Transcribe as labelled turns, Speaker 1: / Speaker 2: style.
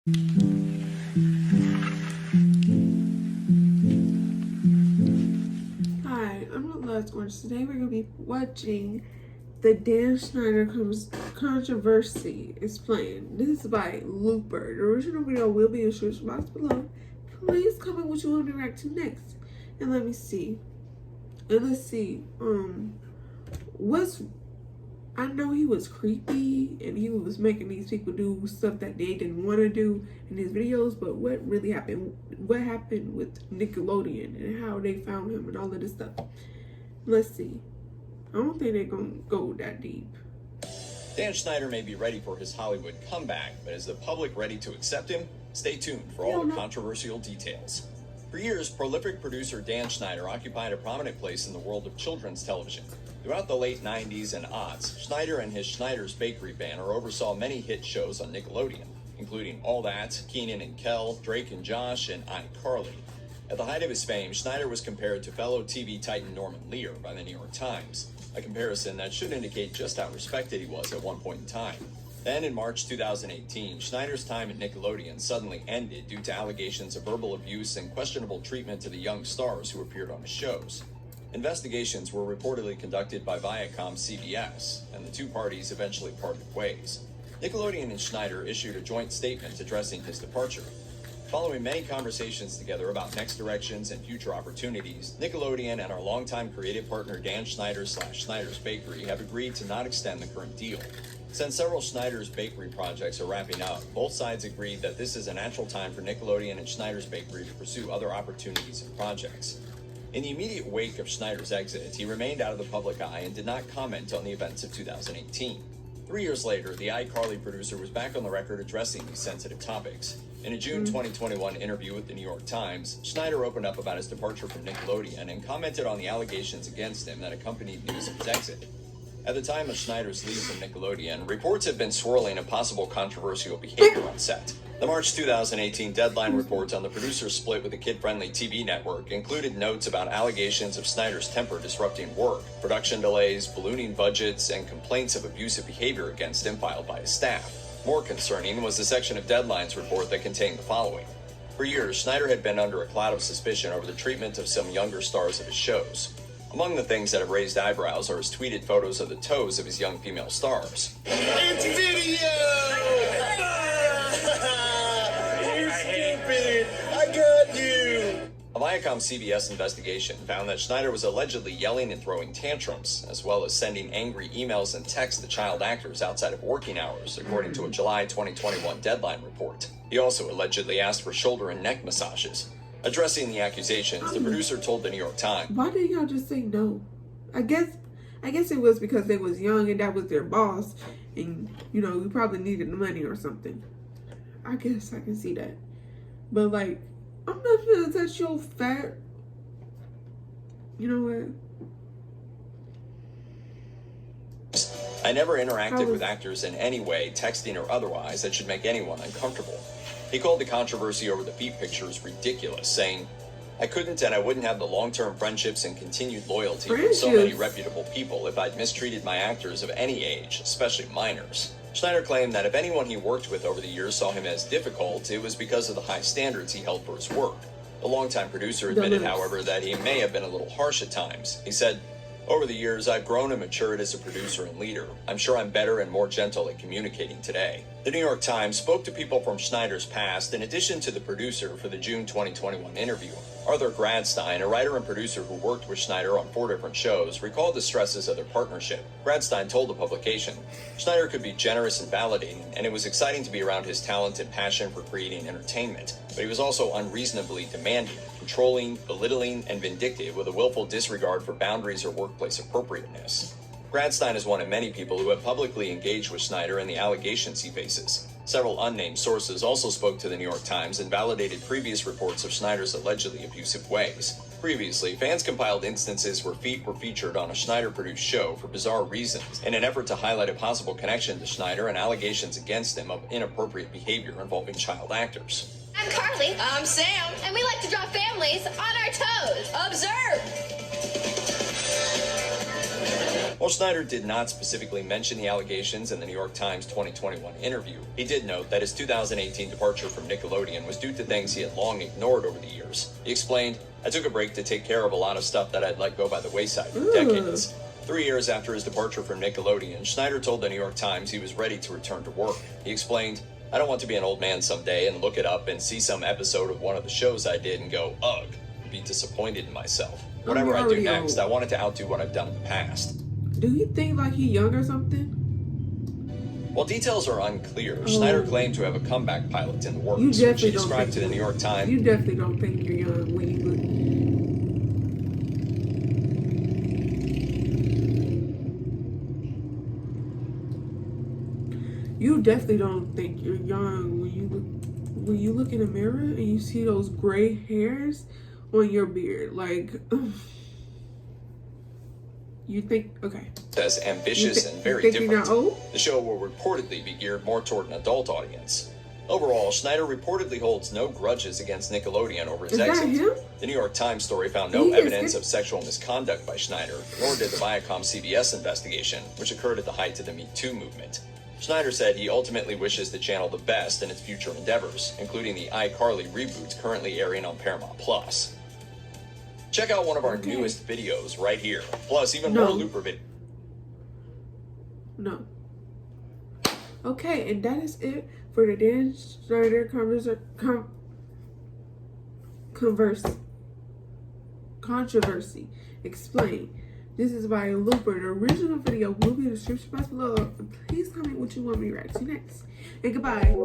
Speaker 1: Hi, I'm the Last Orange. Today we're going to be watching the Dan Schneider Controversy Explained. This is by Looper. The original video will be in the description box below. Please comment what you want me to react to next. And let me see. And let's see. I know he was creepy and he was making these people do stuff that they didn't want to do in his videos, but what really happened? What happened with Nickelodeon and how they found him and all of this stuff? Let's see. I don't think they're gonna go that deep.
Speaker 2: Dan Schneider may be ready for his Hollywood comeback, but is the public ready to accept him? Stay tuned for all the controversial details. For years, prolific producer Dan Schneider occupied a prominent place in the world of children's television. Throughout the late 90s and aughts, Schneider and his Schneider's Bakery banner oversaw many hit shows on Nickelodeon, including All That, Kenan and Kel, Drake and Josh, and iCarly. At the height of his fame, Schneider was compared to fellow TV titan Norman Lear by the New York Times, a comparison that should indicate just how respected he was at one point in time. Then in March 2018, Schneider's time at Nickelodeon suddenly ended due to allegations of verbal abuse and questionable treatment to the young stars who appeared on his shows. Investigations were reportedly conducted by Viacom CBS, and the two parties eventually parted ways. Nickelodeon and Schneider issued a joint statement addressing his departure. Following many conversations together about next directions and future opportunities, Nickelodeon and our longtime creative partner Dan Schneider / Schneider's Bakery have agreed to not extend the current deal. Since several Schneider's Bakery projects are wrapping up, both sides agreed that this is a natural time for Nickelodeon and Schneider's Bakery to pursue other opportunities and projects. In the immediate wake of Schneider's exit, he remained out of the public eye and did not comment on the events of 2018. 3 years later, the iCarly producer was back on the record addressing these sensitive topics. In a June 2021 interview with the New York Times, Schneider opened up about his departure from Nickelodeon and commented on the allegations against him that accompanied news of his exit. At the time of Schneider's leave from Nickelodeon, reports have been swirling of possible controversial behavior on set. The March 2018 Deadline report on the producer's split with the kid-friendly TV network included notes about allegations of Schneider's temper disrupting work, production delays, ballooning budgets, and complaints of abusive behavior against him filed by his staff. More concerning was the section of Deadline's report that contained the following. For years, Schneider had been under a cloud of suspicion over the treatment of some younger stars of his shows. Among the things that have raised eyebrows are his tweeted photos of the toes of his young female stars.
Speaker 3: It's video! You're stupid! I got you!
Speaker 2: A Viacom CBS investigation found that Schneider was allegedly yelling and throwing tantrums, as well as sending angry emails and texts to child actors outside of working hours, according to a July 2021 Deadline report. He also allegedly asked for shoulder and neck massages. Addressing the accusations, the producer told the New York Times,
Speaker 1: Why didn't y'all just say no? I guess it was because they was young and that was their boss, and we probably needed the money or something. I guess I can see that. But like, I'm not gonna touch your fat. You know what?
Speaker 2: I never interacted with actors in any way, texting or otherwise, that should make anyone uncomfortable. He called the controversy over the feet pictures ridiculous, saying, I couldn't and I wouldn't have the long-term friendships and continued loyalty from so many reputable people if I'd mistreated my actors of any age, especially minors. Schneider claimed that if anyone he worked with over the years saw him as difficult, it was because of the high standards he held for his work. The longtime producer admitted, however, that he may have been a little harsh at times. He said, over the years, I've grown and matured as a producer and leader. I'm sure I'm better and more gentle at communicating today. The New York Times spoke to people from Schneider's past in addition to the producer for the June 2021 interview. Arthur Gradstein, a writer and producer who worked with Schneider on 4 different shows, recalled the stresses of their partnership. Gradstein told the publication, Schneider could be generous and validating, and it was exciting to be around his talent and passion for creating entertainment. But he was also unreasonably demanding, controlling, belittling, and vindictive with a willful disregard for boundaries or workplace appropriateness. Gradstein is one of many people who have publicly engaged with Schneider and the allegations he faces. Several unnamed sources also spoke to the New York Times and validated previous reports of Schneider's allegedly abusive ways. Previously, fans compiled instances where feet were featured on a Schneider-produced show for bizarre reasons in an effort to highlight a possible connection to Schneider and allegations against him of inappropriate behavior involving child actors.
Speaker 4: I'm Carly. I'm Sam. And we like to draw families on our toes. Observe!
Speaker 2: While Schneider did not specifically mention the allegations in the New York Times 2021 interview, he did note that his 2018 departure from Nickelodeon was due to things he had long ignored over the years. He explained, "I took a break to take care of a lot of stuff that I'd let go by the wayside for decades." 3 years after his departure from Nickelodeon, Schneider told the New York Times he was ready to return to work. He explained, "I don't want to be an old man someday and look it up and see some episode of one of the shows I did and go, ugh, and be disappointed in myself. Whatever I do next, I wanted to outdo what I've done in the past."
Speaker 1: Do you think like he young or something?
Speaker 2: While details are unclear, Schneider claimed to have a comeback pilot in the works,
Speaker 1: You
Speaker 2: which
Speaker 1: definitely
Speaker 2: he
Speaker 1: don't
Speaker 2: described
Speaker 1: think
Speaker 2: to the New York Times.
Speaker 1: You definitely don't think you're young when you look. You definitely don't think you're young when you look in a mirror and you see those gray hairs on your beard. Like, you think, okay.
Speaker 2: As ambitious and very
Speaker 1: you're
Speaker 2: different.
Speaker 1: not old?
Speaker 2: The show will reportedly be geared more toward an adult audience. Overall, Schneider reportedly holds no grudges against Nickelodeon over his
Speaker 1: Is that
Speaker 2: exit.
Speaker 1: him?
Speaker 2: The New York Times story found no evidence of sexual misconduct by Schneider, nor did the Viacom CBS investigation, which occurred at the height of the Me Too movement. Schneider said he ultimately wishes the channel the best in its future endeavors, including the iCarly reboots currently airing on Paramount+. Check out one of our newest videos right here, plus even more Looper videos.
Speaker 1: No. Okay, and that is it for the Dan Schneider controversy. Explain. This is by Looper. The original video will be in the description box below. Please comment what you want me to react to next. And goodbye.